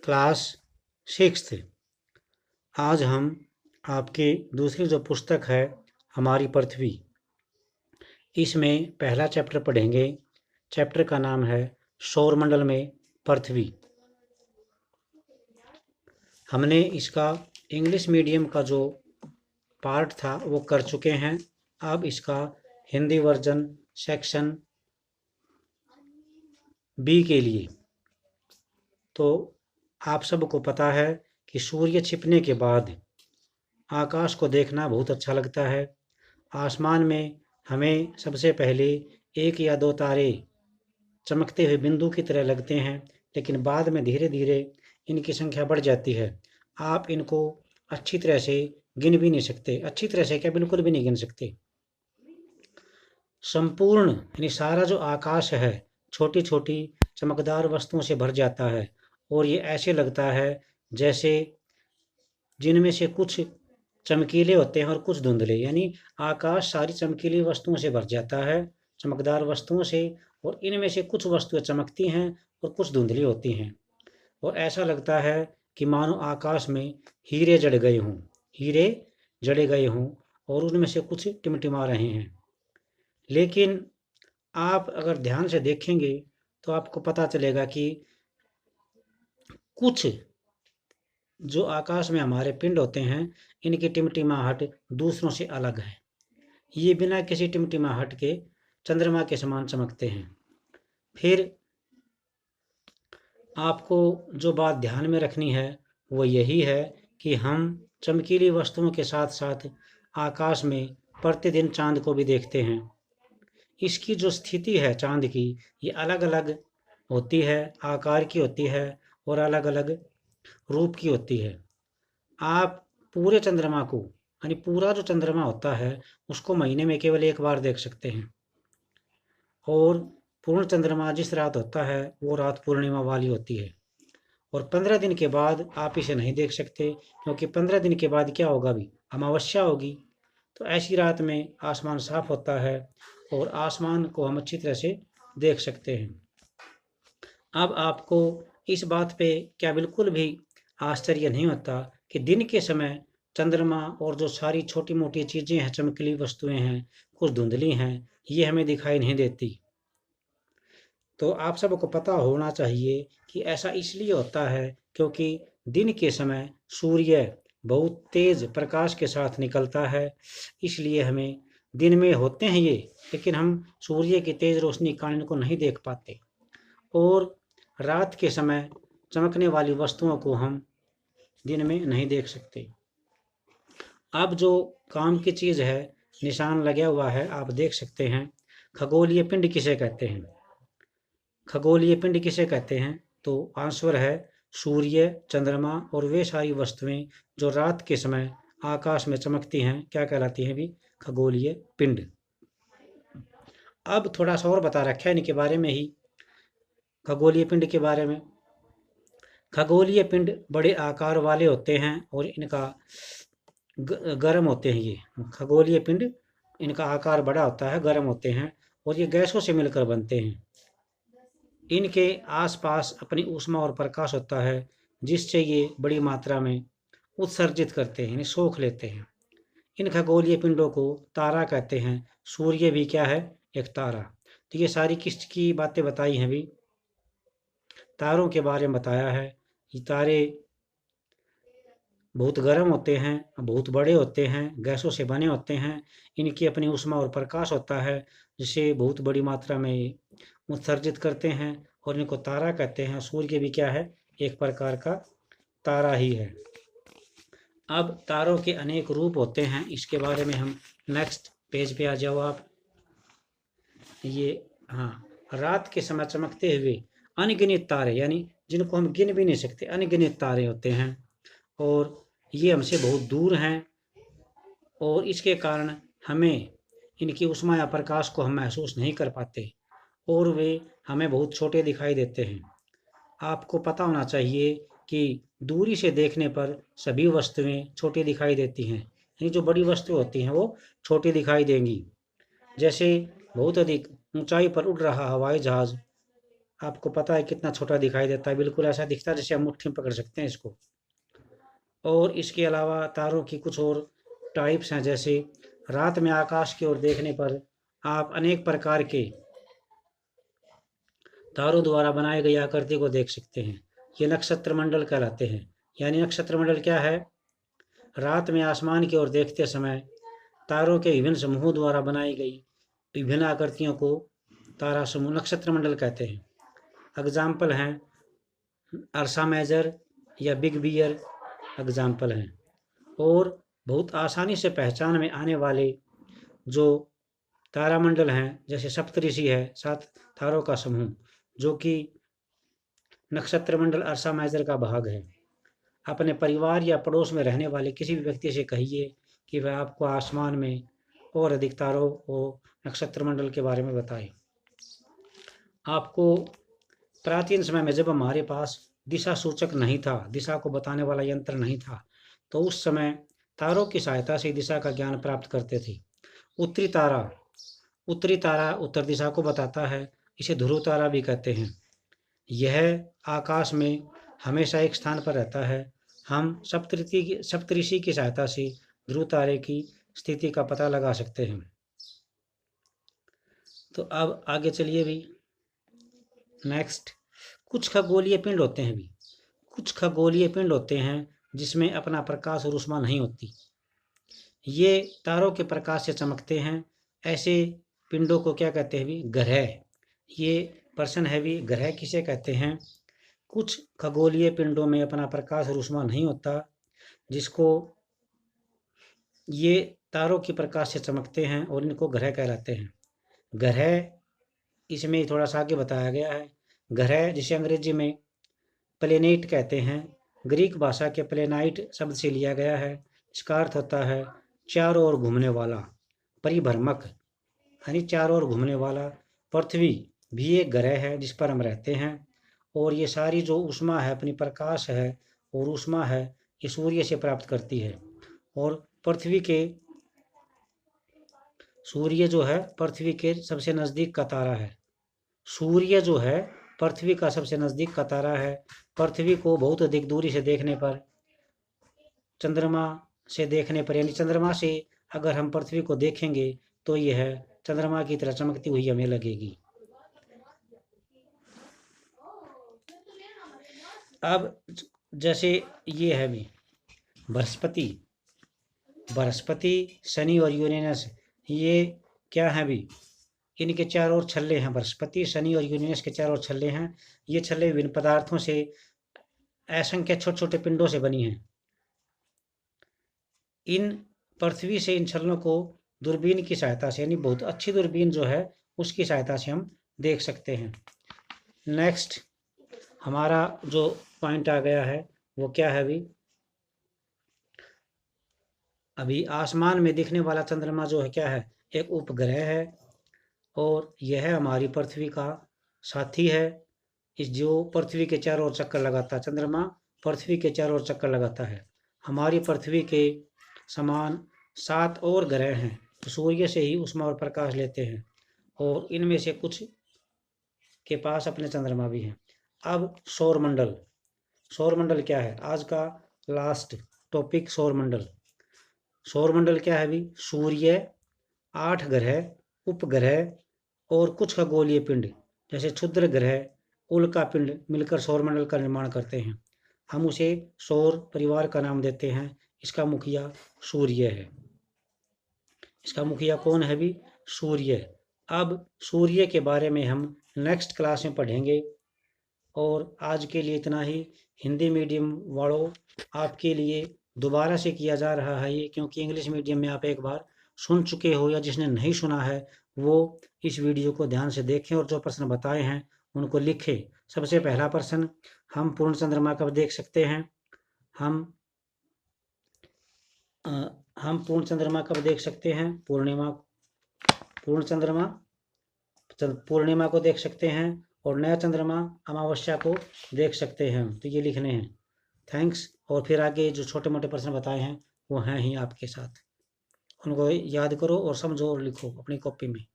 Class sixth. आज हम आपकी दूसरी जो पुस्तक है हमारी पृथ्वी, इसमें पहला चैप्टर पढ़ेंगे। चैप्टर का नाम है सौरमंडल में पृथ्वी। हमने इसका इंग्लिश मीडियम का जो पार्ट था वो कर चुके हैं। अब इसका हिंदी वर्जन सेक्शन बी के लिए। तो आप सबको पता है कि सूर्य छिपने के बाद आकाश को देखना बहुत अच्छा लगता है। आसमान में हमें सबसे पहले एक या दो तारे चमकते हुए बिंदु की तरह लगते हैं, लेकिन बाद में धीरे धीरे इनकी संख्या बढ़ जाती है। आप इनको अच्छी तरह से गिन भी नहीं सकते, अच्छी तरह से क्या, बिल्कुल भी नहीं गिन सकते। संपूर्ण यानी सारा जो आकाश है छोटी छोटी चमकदार वस्तुओं से भर जाता है, और ये ऐसे लगता है जैसे जिनमें से कुछ चमकीले होते हैं और कुछ धुंधले, यानी आकाश सारी चमकीली वस्तुओं से भर जाता है, चमकदार वस्तुओं से, और इनमें से कुछ वस्तुएं चमकती हैं और कुछ धुंधली होती हैं। और ऐसा लगता है कि मानो आकाश में हीरे जड़ गए हों, हीरे जड़े गए हों, और उनमें से कुछ टिमटिमा रहे हैं। लेकिन आप अगर ध्यान से देखेंगे तो आपको पता चलेगा कि कुछ जो आकाश में हमारे पिंड होते हैं, इनकी टिमटिमाहट दूसरों से अलग है। ये बिना किसी टिमटिमाहट के चंद्रमा के समान चमकते हैं। फिर आपको जो बात ध्यान में रखनी है वो यही है कि हम चमकीली वस्तुओं के साथ साथ आकाश में प्रतिदिन चांद को भी देखते हैं। इसकी जो स्थिति है चांद की, ये अलग अलग होती है, आकार की होती है और अलग अलग रूप की होती है। आप पूरे चंद्रमा को, यानी पूरा जो चंद्रमा होता है, उसको महीने में केवल एक बार देख सकते हैं। और पूर्ण चंद्रमा जिस रात होता है वो रात पूर्णिमा वाली होती है। और 15 दिन के बाद आप इसे नहीं देख सकते, क्योंकि 15 दिन के बाद क्या होगा, भी अमावस्या होगी। तो ऐसी रात में आसमान साफ होता है और आसमान को हम अच्छी तरह से देख सकते हैं। अब आपको इस बात पे क्या बिल्कुल भी आश्चर्य नहीं होता कि दिन के समय चंद्रमा और जो सारी छोटी मोटी चीज़ें हैं, चमकीली वस्तुएं हैं, कुछ धुंधली हैं, ये हमें दिखाई नहीं देती। तो आप सबको पता होना चाहिए कि ऐसा इसलिए होता है क्योंकि दिन के समय सूर्य बहुत तेज प्रकाश के साथ निकलता है, इसलिए हमें दिन में होते हैं ये, लेकिन हम सूर्य की तेज रोशनी के कारण इनको नहीं देख पाते। और रात के समय चमकने वाली वस्तुओं को हम दिन में नहीं देख सकते। अब जो काम की चीज़ है, निशान लगा हुआ है, आप देख सकते हैं। खगोलीय पिंड किसे कहते हैं? खगोलीय पिंड किसे कहते हैं? तो आंसर है सूर्य, चंद्रमा और वे सारी वस्तुएं जो रात के समय आकाश में चमकती हैं, क्या कहलाती हैं भी? खगोलीय पिंड। अब थोड़ा सा और बता रखा है इनके बारे में ही, खगोलीय पिंड के बारे में। खगोलीय पिंड बड़े आकार वाले होते हैं और इनका गर्म होते हैं। ये खगोलीय पिंड, इनका आकार बड़ा होता है, गर्म होते हैं और ये गैसों से मिलकर बनते हैं। इनके आसपास अपनी ऊष्मा और प्रकाश होता है, जिससे ये बड़ी मात्रा में उत्सर्जित करते हैं, यानी सोख लेते हैं। इन खगोलीय पिंडों को तारा कहते हैं। सूर्य भी क्या है? एक तारा। तो ये सारी किसकी बातें बताई हैं? भी तारों के बारे में बताया है। ये तारे बहुत गर्म होते हैं, बहुत बड़े होते हैं, गैसों से बने होते हैं। इनकी अपनी ऊष्मा और प्रकाश होता है, जिसे बहुत बड़ी मात्रा में उत्सर्जित करते हैं और इनको तारा कहते हैं। सूर्य भी क्या है? एक प्रकार का तारा ही है। अब तारों के अनेक रूप होते हैं, इसके बारे में हम नेक्स्ट पेज पे आ जाओ आप। ये, हाँ, रात के समय चमकते हुए अनगिनत तारे, यानी जिनको हम गिन भी नहीं सकते, अनगिनत तारे होते हैं और ये हमसे बहुत दूर हैं, और इसके कारण हमें इनकी ऊष्मा या प्रकाश को हम महसूस नहीं कर पाते और वे हमें बहुत छोटे दिखाई देते हैं। आपको पता होना चाहिए कि दूरी से देखने पर सभी वस्तुएं छोटी दिखाई देती हैं, यानी जो बड़ी वस्तु होती हैं वो छोटी दिखाई देंगी। जैसे बहुत अधिक ऊंचाई पर उड़ रहा हवाई जहाज आपको पता है कितना छोटा दिखाई देता है, बिल्कुल ऐसा दिखता है जैसे हम मुट्ठी में पकड़ सकते हैं इसको। और इसके अलावा तारों की कुछ और टाइप्स हैं, जैसे रात में आकाश की ओर देखने पर आप अनेक प्रकार के तारों द्वारा बनाई गई आकृति को देख सकते हैं। ये नक्षत्र मंडल कहलाते हैं। यानी नक्षत्र मंडल क्या है? रात में आसमान की ओर देखते समय तारों के विभिन्न समूहों द्वारा बनाई गई विभिन्न आकृतियों को तारा समूह नक्षत्र मंडल कहते हैं। एग्जाम्पल हैं अर्सा मेजर या बिग बियर एग्जाम्पल हैं। और बहुत आसानी से पहचान में आने वाले जो तारामंडल हैं, जैसे सप्तऋषि है, 7 तारों का समूह, जो कि नक्षत्र मंडल अर्सा मेजर का भाग है। अपने परिवार या पड़ोस में रहने वाले किसी भी व्यक्ति से कहिए कि वह आपको आसमान में और अधिक तारों और नक्षत्र मंडल के बारे में बताए। आपको प्राचीन समय में जब हमारे पास दिशा सूचक नहीं था, दिशा को बताने वाला यंत्र नहीं था, तो उस समय तारों की सहायता से दिशा का ज्ञान प्राप्त करते थे। उत्तरी तारा उत्तर दिशा को बताता है, इसे ध्रुव तारा भी कहते हैं। यह आकाश में हमेशा एक स्थान पर रहता है। हम सप्तऋषि की सहायता से ध्रुव तारे की स्थिति का पता लगा सकते हैं। तो अब आगे चलिए भी। नेक्स्ट, कुछ खगोलीय पिंड होते हैं जिसमें अपना प्रकाश और ऊष्मा नहीं होती। ये तारों के प्रकाश से चमकते हैं। ऐसे पिंडों को क्या कहते हैं भी? ग्रह। ये पर्सन है भी ग्रह किसे कहते हैं? कुछ खगोलीय पिंडों में अपना प्रकाश और ऊष्मा नहीं होता, जिसको ये तारों के प्रकाश से चमकते हैं और इनको ग्रह कहलाते हैं। ग्रह इसमें थोड़ा सा आगे बताया गया है। ग्रह जिसे अंग्रेजी में प्लेनेट कहते हैं, ग्रीक भाषा के प्लेनाइट शब्द से लिया गया है। इसका अर्थ होता है चारों ओर घूमने वाला, परिभ्रमक, यानी चारों ओर घूमने वाला। पृथ्वी भी एक ग्रह है जिस पर हम रहते हैं। और ये सारी जो ऊष्मा है, अपनी प्रकाश है और ऊष्मा है, ये सूर्य से प्राप्त करती है। और सूर्य जो है पृथ्वी के सबसे नज़दीक का तारा है। सूर्य जो है पृथ्वी का सबसे नज़दीक का तारा है। पृथ्वी को बहुत अधिक दूरी से देखने पर, चंद्रमा से देखने पर, यानी चंद्रमा से अगर हम पृथ्वी को देखेंगे तो यह चंद्रमा की तरह चमकती हुई हमें लगेगी। अब जैसे ये है भी बृहस्पति, शनि और यूरेनस, ये क्या है भी? इनके चारों ओर छल्ले हैं। बृहस्पति, शनि और यूरेनस के चारों ओर छल्ले हैं। ये छल्ले विभिन्न पदार्थों से, असंख्य छोटे छोटे पिंडों से बनी हैं। इन पृथ्वी से इन छल्लों को दूरबीन की सहायता से, यानी बहुत अच्छी दूरबीन जो है उसकी सहायता से हम देख सकते हैं। नेक्स्ट हमारा जो पॉइंट आ गया है वो क्या है अभी आसमान में दिखने वाला चंद्रमा जो है क्या है? एक उपग्रह है और यह हमारी पृथ्वी का साथी है। इस जो पृथ्वी के चारों ओर चक्कर लगाता है, चंद्रमा पृथ्वी के चारों ओर चक्कर लगाता है। हमारी पृथ्वी के समान 7 और ग्रह हैं तो सूर्य से ही ऊष्मा और प्रकाश लेते हैं, और इनमें से कुछ के पास अपने चंद्रमा भी हैं। अब सौरमंडल क्या है? आज का लास्ट टॉपिक सौरमंडल क्या है भी? सूर्य, 8 ग्रह, उपग्रह और कुछ खगोलीय पिंड जैसे क्षुद्र ग्रह, उल्का पिंड मिलकर सौरमंडल का निर्माण करते हैं। हम उसे सौर परिवार का नाम देते हैं। इसका मुखिया सूर्य है। इसका मुखिया कौन है भी? सूर्य। अब सूर्य के बारे में हम नेक्स्ट क्लास में पढ़ेंगे। और आज के लिए इतना ही। हिंदी मीडियम वालों, आपके लिए दोबारा से किया जा रहा है ये, क्योंकि इंग्लिश मीडियम में आप एक बार सुन चुके हो, या जिसने नहीं सुना है वो इस वीडियो को ध्यान से देखें और जो प्रश्न बताए हैं उनको लिखें। सबसे पहला प्रश्न, हम पूर्ण चंद्रमा कब देख सकते हैं? हम पूर्ण चंद्रमा कब देख सकते हैं? पूर्णिमा को देख सकते हैं, और नया चंद्रमा अमावस्या को देख सकते हैं। तो ये लिखने हैं। थैंक्स। और फिर आगे जो छोटे मोटे प्रश्न बताए हैं वो हैं ही आपके साथ, उनको याद करो और समझो और लिखो अपनी कॉपी में।